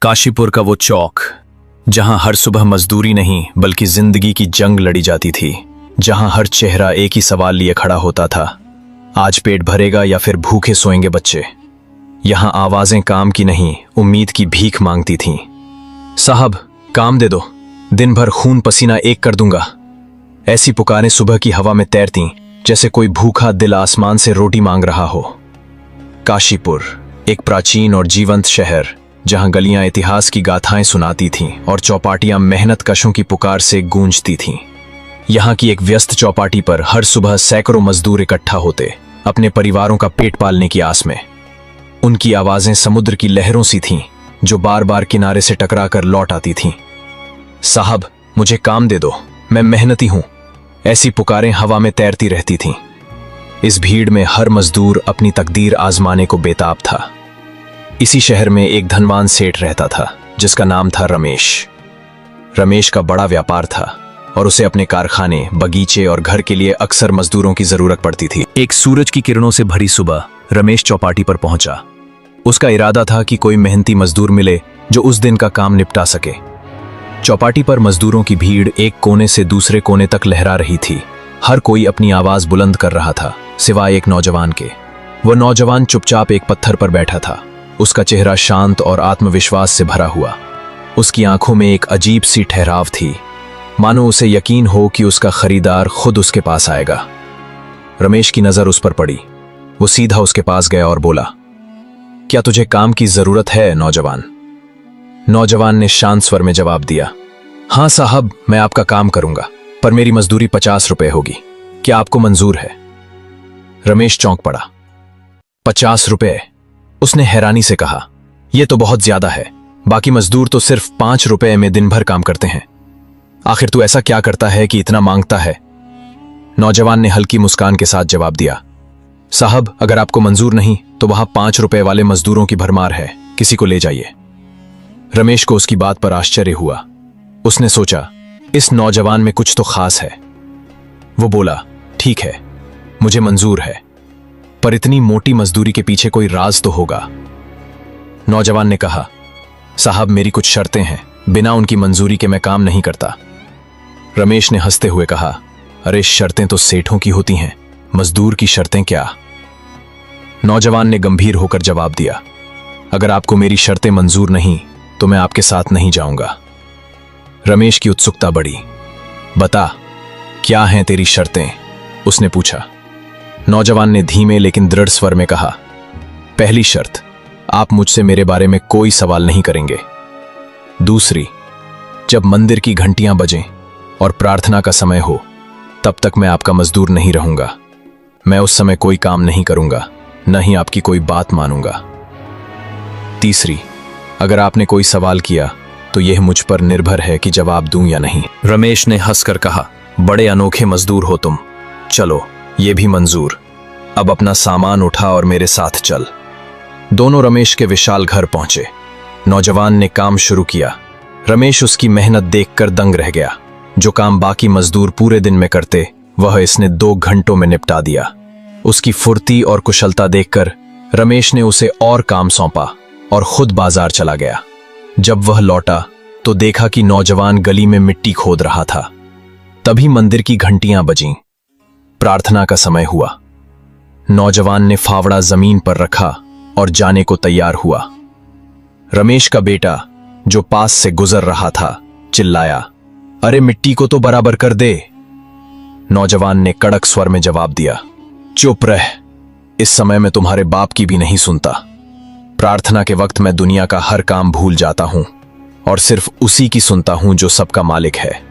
काशीपुर का वो चौक जहां हर सुबह मजदूरी नहीं बल्कि जिंदगी की जंग लड़ी जाती थी, जहां हर चेहरा एक ही सवाल लिए खड़ा होता था, आज पेट भरेगा या फिर भूखे सोएंगे बच्चे। यहां आवाजें काम की नहीं, उम्मीद की भीख मांगती थीं। साहब काम दे दो, दिन भर खून पसीना एक कर दूंगा। ऐसी पुकारें सुबह की हवा में तैरतीं, जैसे कोई भूखा दिल आसमान से रोटी मांग रहा हो। काशीपुर एक प्राचीन और जीवंत शहर, जहां गलियां इतिहास की गाथाएं सुनाती थीं और चौपाटियां मेहनत कशों की पुकार से गूंजती थीं। यहां की एक व्यस्त चौपाटी पर हर सुबह सैकड़ों मजदूर इकट्ठा होते, अपने परिवारों का पेट पालने की आस में। उनकी आवाजें समुद्र की लहरों सी थीं, जो बार बार किनारे से टकराकर लौट आती थीं। साहब मुझे काम दे दो, मैं मेहनती हूं। ऐसी पुकारें हवा में तैरती रहती थीं। इस भीड़ में हर मजदूर अपनी तकदीर आजमाने को बेताब था। इसी शहर में एक धनवान सेठ रहता था, जिसका नाम था रमेश। रमेश का बड़ा व्यापार था और उसे अपने कारखाने, बगीचे और घर के लिए अक्सर मजदूरों की जरूरत पड़ती थी। एक सूरज की किरणों से भरी सुबह रमेश चौपाटी पर पहुंचा। उसका इरादा था कि कोई मेहनती मजदूर मिले जो उस दिन का काम निपटा सके। चौपाटी पर मजदूरों की भीड़ एक कोने से दूसरे कोने तक लहरा रही थी। हर कोई अपनी आवाज बुलंद कर रहा था, सिवाय एक नौजवान के। वह नौजवान चुपचाप एक पत्थर पर बैठा था, उसका चेहरा शांत और आत्मविश्वास से भरा हुआ। उसकी आंखों में एक अजीब सी ठहराव थी, मानो उसे यकीन हो कि उसका खरीदार खुद उसके पास आएगा। रमेश की नजर उस पर पड़ी। वो सीधा उसके पास गया और बोला, क्या तुझे काम की जरूरत है नौजवान? नौजवान ने शांत स्वर में जवाब दिया, हां साहब, मैं आपका काम करूंगा, पर मेरी मजदूरी 50 रुपए होगी। क्या आपको मंजूर है? रमेश चौंक पड़ा। 50 रुपए? उसने हैरानी से कहा, यह तो बहुत ज्यादा है। बाकी मजदूर तो सिर्फ 5 रुपए में दिन भर काम करते हैं। आखिर तू ऐसा क्या करता है कि इतना मांगता है? नौजवान ने हल्की मुस्कान के साथ जवाब दिया, साहब अगर आपको मंजूर नहीं तो वहां 5 रुपए वाले मजदूरों की भरमार है, किसी को ले जाइए। रमेश को उसकी बात पर आश्चर्य हुआ। उसने सोचा, इस नौजवान में कुछ तो खास है। वो बोला, ठीक है, मुझे मंजूर है, पर इतनी मोटी मजदूरी के पीछे कोई राज तो होगा। नौजवान ने कहा, साहब मेरी कुछ शर्तें हैं, बिना उनकी मंजूरी के मैं काम नहीं करता। रमेश ने हंसते हुए कहा, अरे शर्तें तो सेठों की होती हैं, मजदूर की शर्तें क्या? नौजवान ने गंभीर होकर जवाब दिया, अगर आपको मेरी शर्तें मंजूर नहीं तो मैं आपके साथ नहीं जाऊंगा। रमेश की उत्सुकता बढ़ी। बता, क्या हैं तेरी शर्तें? उसने पूछा। नौजवान ने धीमे लेकिन दृढ़ स्वर में कहा, पहली शर्त, आप मुझसे मेरे बारे में कोई सवाल नहीं करेंगे। दूसरी, जब मंदिर की घंटियां बजें और प्रार्थना का समय हो, तब तक मैं आपका मजदूर नहीं रहूंगा। मैं उस समय कोई काम नहीं करूंगा, न ही आपकी कोई बात मानूंगा। तीसरी, अगर आपने कोई सवाल किया तो यह मुझ पर निर्भर है कि जवाब दूं या नहीं। रमेश ने हंसकर कहा, बड़े अनोखे मजदूर हो तुम। चलो, ये भी मंजूर। अब अपना सामान उठा और मेरे साथ चल। दोनों रमेश के विशाल घर पहुंचे। नौजवान ने काम शुरू किया। रमेश उसकी मेहनत देखकर दंग रह गया। जो काम बाकी मजदूर पूरे दिन में करते, वह इसने 2 घंटों में निपटा दिया। उसकी फुर्ती और कुशलता देखकर रमेश ने उसे और काम सौंपा और खुद बाजार चला गया। जब वह लौटा तो देखा कि नौजवान गली में मिट्टी खोद रहा था। तभी मंदिर की घंटियां बजीं। प्रार्थना का समय हुआ। नौजवान ने फावड़ा जमीन पर रखा और जाने को तैयार हुआ। रमेश का बेटा, जो पास से गुजर रहा था, चिल्लाया, अरे मिट्टी को तो बराबर कर दे। नौजवान ने कड़क स्वर में जवाब दिया, चुप रह, इस समय मैं तुम्हारे बाप की भी नहीं सुनता। प्रार्थना के वक्त मैं दुनिया का हर काम भूल जाता हूं और सिर्फ उसी की सुनता हूं जो सबका मालिक है।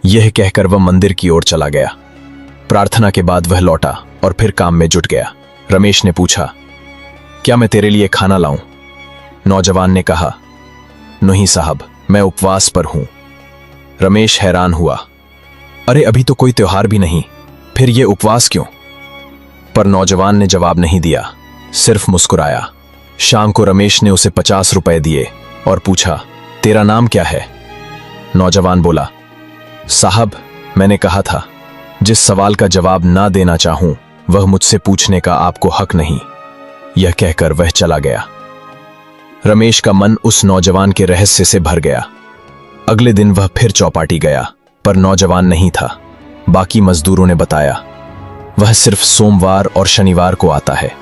यह कहकर वह मंदिर की ओर चला गया। प्रार्थना के बाद वह लौटा और फिर काम में जुट गया। रमेश ने पूछा, क्या मैं तेरे लिए खाना लाऊं? नौजवान ने कहा, नहीं साहब, मैं उपवास पर हूं। रमेश हैरान हुआ, अरे अभी तो कोई त्योहार भी नहीं, फिर यह उपवास क्यों? पर नौजवान ने जवाब नहीं दिया, सिर्फ मुस्कुराया। शाम को रमेश ने उसे 50 रुपए दिए और पूछा, तेरा नाम क्या है? नौजवान बोला, साहब मैंने कहा था, जिस सवाल का जवाब ना देना चाहूं वह मुझसे पूछने का आपको हक नहीं। यह कहकर वह चला गया। रमेश का मन उस नौजवान के रहस्य से भर गया। अगले दिन वह फिर चौपाटी गया, पर नौजवान नहीं था। बाकी मजदूरों ने बताया वह सिर्फ सोमवार और शनिवार को आता है।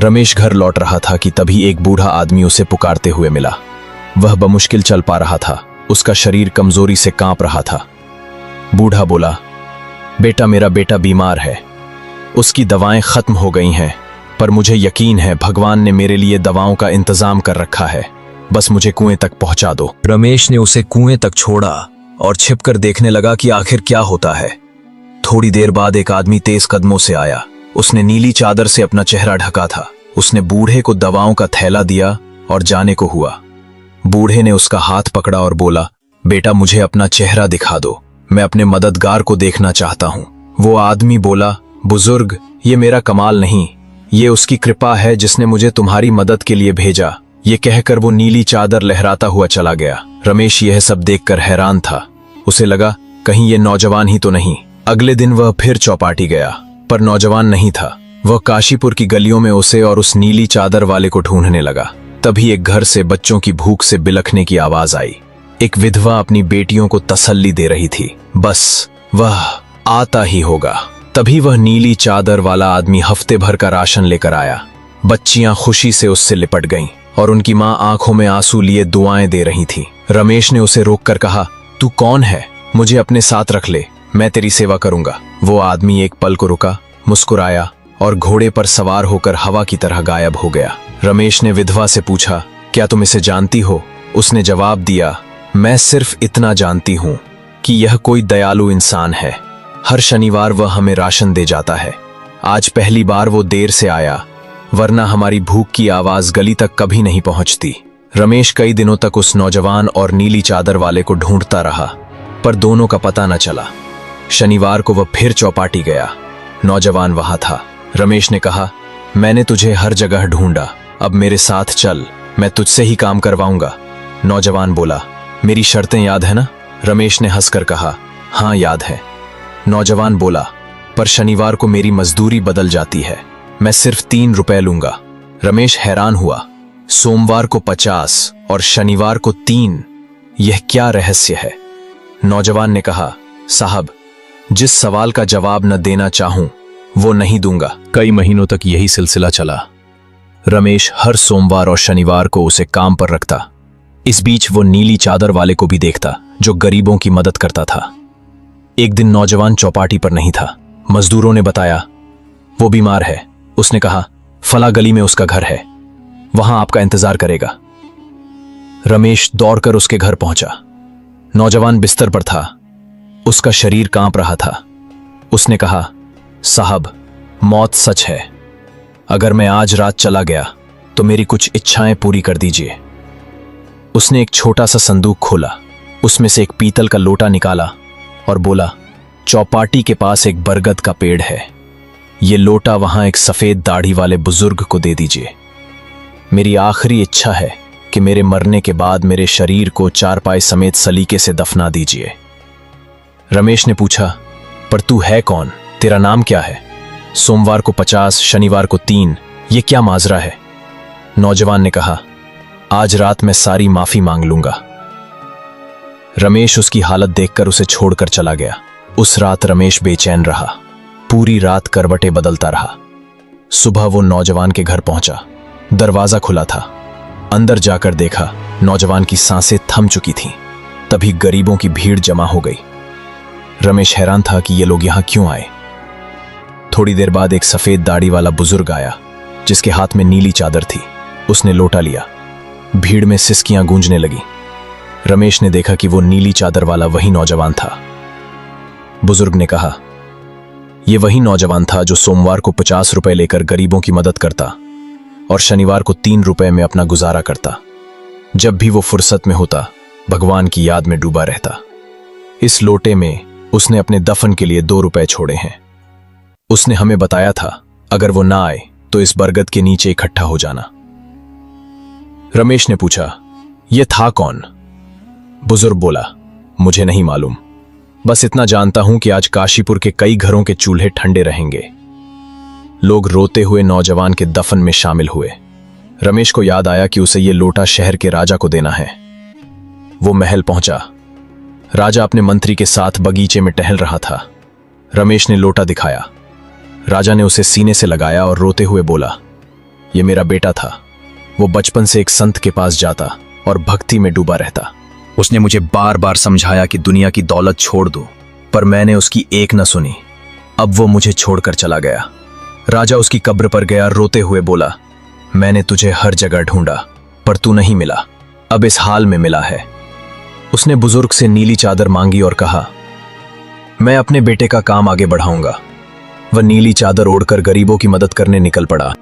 रमेश घर लौट रहा था कि तभी एक बूढ़ा आदमी उसे पुकारते हुए मिला। वह बमुश्किल चल पा रहा था, उसका शरीर कमजोरी से कांप रहा था। बूढ़ा बोला, बेटा, मेरा बेटा बीमार है, उसकी दवाएं खत्म हो गई हैं, पर मुझे यकीन है भगवान ने मेरे लिए दवाओं का इंतजाम कर रखा है, बस मुझे कुएं तक पहुंचा दो। रमेश ने उसे कुएं तक छोड़ा और छिपकर देखने लगा कि आखिर क्या होता है। थोड़ी देर बाद एक आदमी तेज कदमों से आया। उसने नीली चादर से अपना चेहरा ढका था। उसने बूढ़े को दवाओं का थैला दिया और जाने को हुआ। बूढ़े ने उसका हाथ पकड़ा और बोला, बेटा, मुझे अपना चेहरा दिखा दो, मैं अपने मददगार को देखना चाहता हूं। वो आदमी बोला, बुजुर्ग, ये मेरा कमाल नहीं, ये उसकी कृपा है जिसने मुझे तुम्हारी मदद के लिए भेजा। ये कहकर वो नीली चादर लहराता हुआ चला गया। रमेश यह सब देखकर हैरान था। उसे लगा कहीं ये नौजवान ही तो नहीं। अगले दिन वह फिर चौपाटी गया, पर नौजवान नहीं था। वह काशीपुर की गलियों में उसे और उस नीली चादर वाले को ढूंढने लगा। तभी एक घर से बच्चों की भूख से बिलखने की आवाज आई। एक विधवा अपनी बेटियों को तसल्ली दे रही थी, बस वह आता ही होगा। तभी वह नीली चादर वाला आदमी हफ्ते भर का राशन लेकर आया। बच्चियां खुशी से उससे लिपट गईं और उनकी मां आंखों में आंसू लिए दुआएं दे रही थी। रमेश ने उसे रोककर कहा, तू कौन है? मुझे अपने साथ रख ले, मैं तेरी सेवा करूंगा। वो आदमी एक पल को रुका, मुस्कुराया और घोड़े पर सवार होकर हवा की तरह गायब हो गया। रमेश ने विधवा से पूछा, क्या तुम इसे जानती हो? उसने जवाब दिया, मैं सिर्फ इतना जानती हूं कि यह कोई दयालु इंसान है। हर शनिवार वह हमें राशन दे जाता है। आज पहली बार वो देर से आया, वरना हमारी भूख की आवाज गली तक कभी नहीं पहुंचती। रमेश कई दिनों तक उस नौजवान और नीली चादर वाले को ढूंढता रहा, पर दोनों का पता न चला। शनिवार को वह फिर चौपाटी गया। नौजवान वहां था। रमेश ने कहा, मैंने तुझे हर जगह ढूंढा, अब मेरे साथ चल, मैं तुझसे ही काम करवाऊंगा। नौजवान बोला, मेरी शर्तें याद है ना? रमेश ने हंसकर कहा, हाँ याद है। नौजवान बोला, पर शनिवार को मेरी मजदूरी बदल जाती है, मैं सिर्फ 3 रुपए लूंगा। रमेश हैरान हुआ, सोमवार को 50 और शनिवार को 3, यह क्या रहस्य है? नौजवान ने कहा, साहब, जिस सवाल का जवाब न देना चाहूं वो नहीं दूंगा। कई महीनों तक यही सिलसिला चला। रमेश हर सोमवार और शनिवार को उसे काम पर रखता। इस बीच वो नीली चादर वाले को भी देखता, जो गरीबों की मदद करता था। एक दिन नौजवान चौपाटी पर नहीं था। मजदूरों ने बताया, वो बीमार है। उसने कहा, फला गली में उसका घर है, वहां आपका इंतजार करेगा। रमेश दौड़कर उसके घर पहुंचा। नौजवान बिस्तर पर था, उसका शरीर कांप रहा था। उसने कहा, साहब, मौत सच है, अगर मैं आज रात चला गया तो मेरी कुछ इच्छाएं पूरी कर दीजिए। उसने एक छोटा सा संदूक खोला, उसमें से एक पीतल का लोटा निकाला और बोला, चौपाटी के पास एक बरगद का पेड़ है, ये लोटा वहां एक सफेद दाढ़ी वाले बुजुर्ग को दे दीजिए। मेरी आखिरी इच्छा है कि मेरे मरने के बाद मेरे शरीर को चारपाई समेत सलीके से दफना दीजिए। रमेश ने पूछा, पर तू है कौन? तेरा नाम क्या है? सोमवार को 50, शनिवार को 3, ये क्या माजरा है? नौजवान ने कहा, आज रात मैं सारी माफी मांग लूंगा। रमेश उसकी हालत देखकर उसे छोड़कर चला गया। उस रात रमेश बेचैन रहा, पूरी रात करवटें बदलता रहा। सुबह वो नौजवान के घर पहुंचा। दरवाजा खुला था। अंदर जाकर देखा, नौजवान की सांसें थम चुकी थीं। तभी गरीबों की भीड़ जमा हो गई। रमेश हैरान था कि ये लोग यहां क्यों आए। थोड़ी देर बाद एक सफेद दाढ़ी वाला बुजुर्ग आया, जिसके हाथ में नीली चादर थी। उसने लोटा लिया। भीड़ में सिसकियां गूंजने लगी। रमेश ने देखा कि वो नीली चादर वाला वही नौजवान था। बुजुर्ग ने कहा, यह वही नौजवान था जो सोमवार को 50 रुपए लेकर गरीबों की मदद करता और शनिवार को 3 रुपए में अपना गुजारा करता। जब भी वो फुर्सत में होता, भगवान की याद में डूबा रहता। इस लोटे में उसने अपने दफन के लिए 2 रुपए छोड़े हैं। उसने हमें बताया था, अगर वो ना आए तो इस बरगद के नीचे इकट्ठा हो जाना। रमेश ने पूछा, यह था कौन? बुजुर्ग बोला, मुझे नहीं मालूम, बस इतना जानता हूं कि आज काशीपुर के कई घरों के चूल्हे ठंडे रहेंगे। लोग रोते हुए नौजवान के दफन में शामिल हुए। रमेश को याद आया कि उसे ये लोटा शहर के राजा को देना है। वो महल पहुंचा। राजा अपने मंत्री के साथ बगीचे में टहल रहा था। रमेश ने लोटा दिखाया। राजा ने उसे सीने से लगाया और रोते हुए बोला, ये मेरा बेटा था। वो बचपन से एक संत के पास जाता और भक्ति में डूबा रहता। उसने मुझे बार बार समझाया कि दुनिया की दौलत छोड़ दूं, पर मैंने उसकी एक न सुनी। अब वो मुझे छोड़कर चला गया। राजा उसकी कब्र पर गया, रोते हुए बोला, मैंने तुझे हर जगह ढूंढा, पर तू नहीं मिला। अब इस हाल में मिला है। उसने बुजुर्ग से नीली चादर मांगी और कहा, मैं अपने बेटे का काम आगे बढ़ाऊंगा। वह नीली चादर ओढ़कर गरीबों की मदद करने निकल पड़ा।